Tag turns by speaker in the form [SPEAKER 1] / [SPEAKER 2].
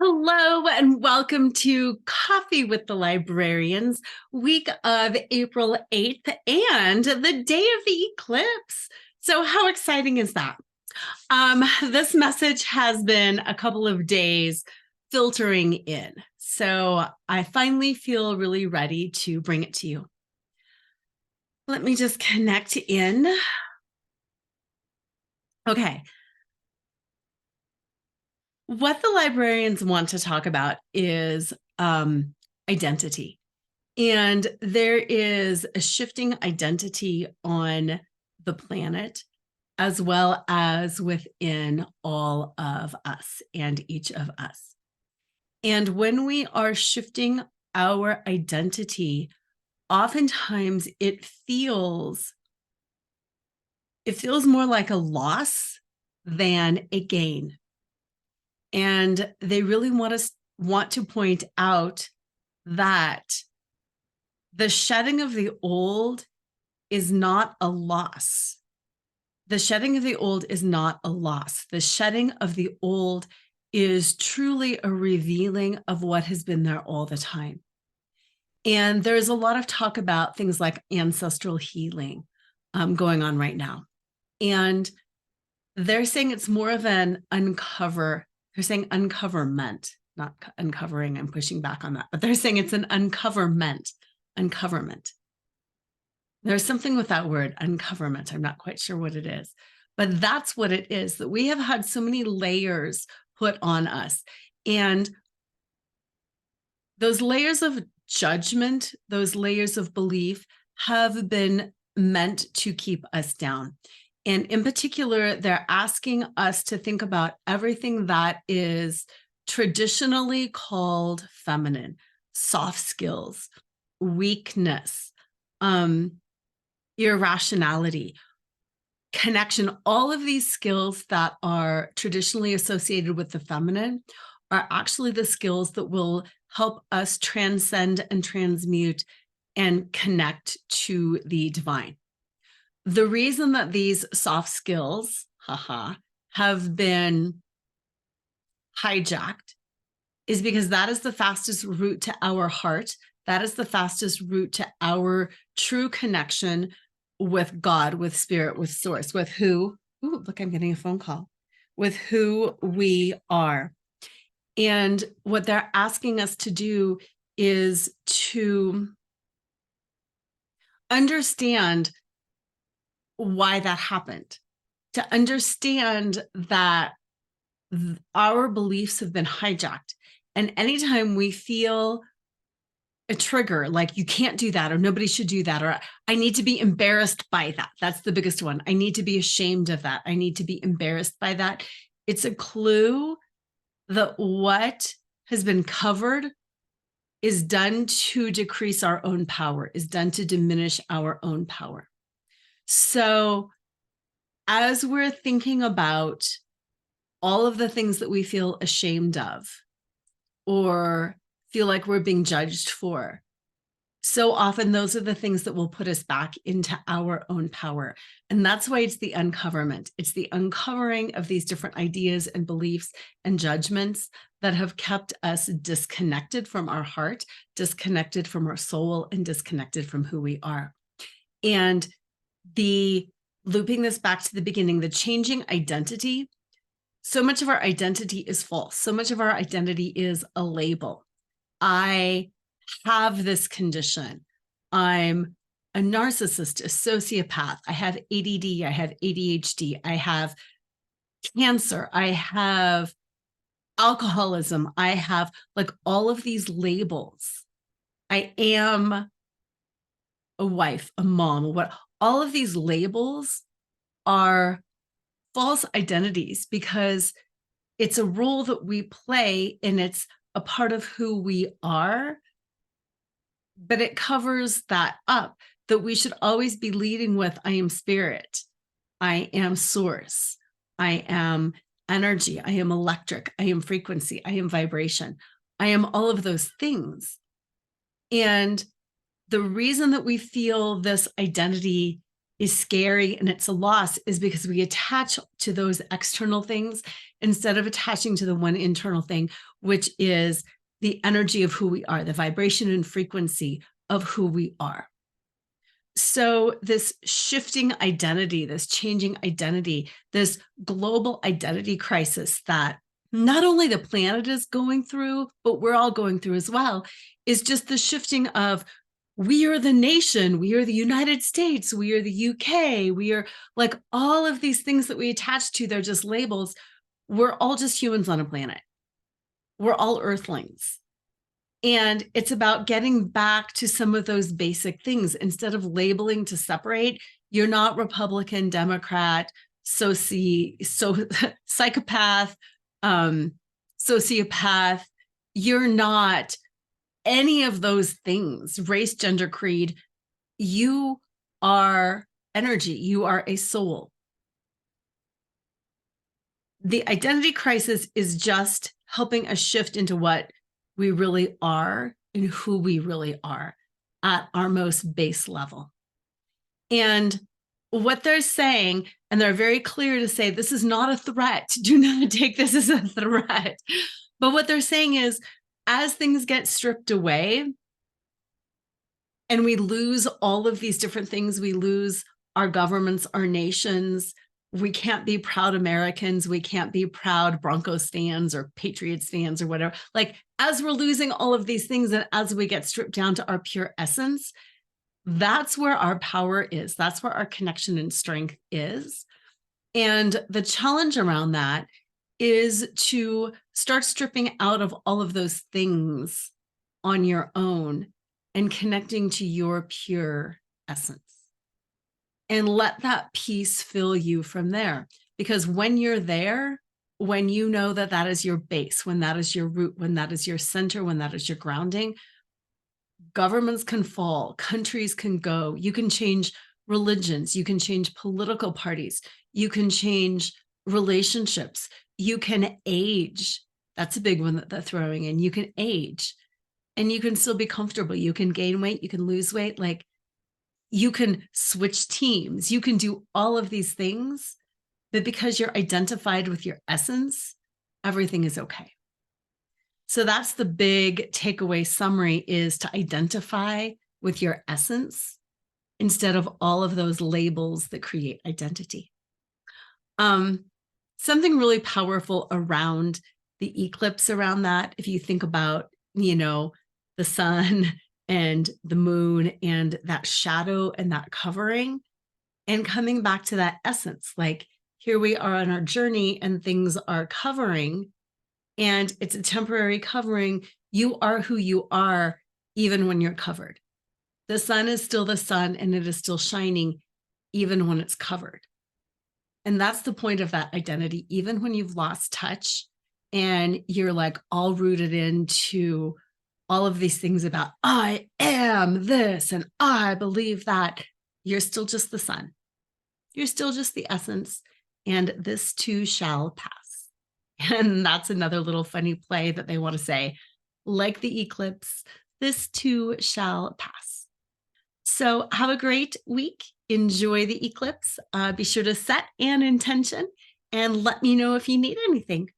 [SPEAKER 1] Hello and welcome to Coffee with the Librarians, week of April 8th and the day of the eclipse. So how exciting is that? This message has been a couple of days filtering in. So I finally feel really ready to bring it to you. Let me just connect in. Okay. What the librarians want to talk about is identity. And there is a shifting identity on the planet, as well as within all of us and each of us. And when we are shifting our identity, oftentimes it feels more like a loss than a gain. And they really want to point out that the shedding of the old is not a loss. The shedding of the old is not a loss. The shedding of the old is truly a revealing of what has been there all the time. And there's a lot of talk about things like ancestral healing going on right now. And they're saying it's more of an uncover. They're saying uncoverment, not uncovering. I'm pushing back on that, but they're saying it's an uncoverment. There's something with that word, uncoverment. I'm not quite sure what it is, but that's what it is, that we have had so many layers put on us. And those layers of judgment, those layers of belief have been meant to keep us down. And in particular, they're asking us to think about everything that is traditionally called feminine, soft skills, weakness, irrationality, connection. All of these skills that are traditionally associated with the feminine are actually the skills that will help us transcend and transmute and connect to the divine. The reason that these soft skills, have been hijacked is because that is the fastest route to our heart. That is the fastest route to our true connection with God, with spirit, with source, with who, look, I'm getting a phone call, with who we are. And what they're asking us to do is to understand why that happened, to understand that our beliefs have been hijacked. And anytime we feel a trigger, like you can't do that, or nobody should do that, or I need to be embarrassed by that. That's the biggest one. I need to be ashamed of that. I need to be embarrassed by that. It's a clue that what has been covered is done to decrease our own power, is done to diminish our own power. So as we're thinking about all of the things that we feel ashamed of or feel like we're being judged for, so often those are the things that will put us back into our own power. And that's why it's the uncoverment. It's the uncovering of these different ideas and beliefs and judgments that have kept us disconnected from our heart, disconnected from our soul, and disconnected from who we are. And the looping this back to the beginning, the changing identity, so much of our identity is false. So much of our identity is a label. I have this condition. I'm a narcissist, a sociopath. I have ADD. I have ADHD. I have cancer. I have alcoholism. I have like all of these labels. I am a wife, a mom, what all of these labels are false identities because it's a role that we play and it's a part of who we are, but it covers that up, that we should always be leading with, I am spirit, I am source, I am energy, I am electric, I am frequency, I am vibration, I am all of those things. And the reason that we feel this identity is scary and it's a loss is because we attach to those external things instead of attaching to the one internal thing, which is the energy of who we are, the vibration and frequency of who we are. So this shifting identity, this changing identity, this global identity crisis that not only the planet is going through, but we're all going through as well, is just the shifting of we are the nation, we are the United States, we are the UK, we are like all of these things that we attach to, they're just labels. We're all just humans on a planet. We're all earthlings. And it's about getting back to some of those basic things. Instead of labeling to separate, you're not Republican, Democrat, psychopath, sociopath. You're not any of those things, race, gender, creed. You are energy. You are a soul. The identity crisis is just helping us shift into what we really are and who we really are at our most base level. And what they're saying, and they're very clear to say, this is not a threat. Do not take this as a threat. But what they're saying is, as things get stripped away and we lose all of these different things, we lose our governments, our nations, we can't be proud Americans. We can't be proud Broncos fans or Patriots fans or whatever. Like, as we're losing all of these things and as we get stripped down to our pure essence, that's where our power is. That's where our connection and strength is. And the challenge around that is to start stripping out of all of those things on your own and connecting to your pure essence. And let that peace fill you from there. Because when you're there, when you know that that is your base, when that is your root, when that is your center, when that is your grounding, governments can fall, countries can go, you can change religions, you can change political parties, you can change relationships, you can age. That's a big one that they're throwing in. You can age and you can still be comfortable. You can gain weight, you can lose weight. Like, you can switch teams, you can do all of these things, but because you're identified with your essence, everything is okay. So that's the big takeaway summary, is to identify with your essence instead of all of those labels that create identity. Something really powerful around the eclipse around that, if you think about, the sun and the moon and that shadow and that covering, and coming back to that essence, like, here we are on our journey and things are covering and it's a temporary covering. You are who you are, even when you're covered. The sun is still the sun and it is still shining, even when it's covered. And that's the point of that identity. Even when you've lost touch and you're like all rooted into all of these things about, I am this and I believe that, you're still just the sun. You're still just the essence, and this too shall pass. And that's another little funny play that they want to say, like the eclipse, this too shall pass. So have a great week. Enjoy the eclipse. Be sure to set an intention and let me know if you need anything.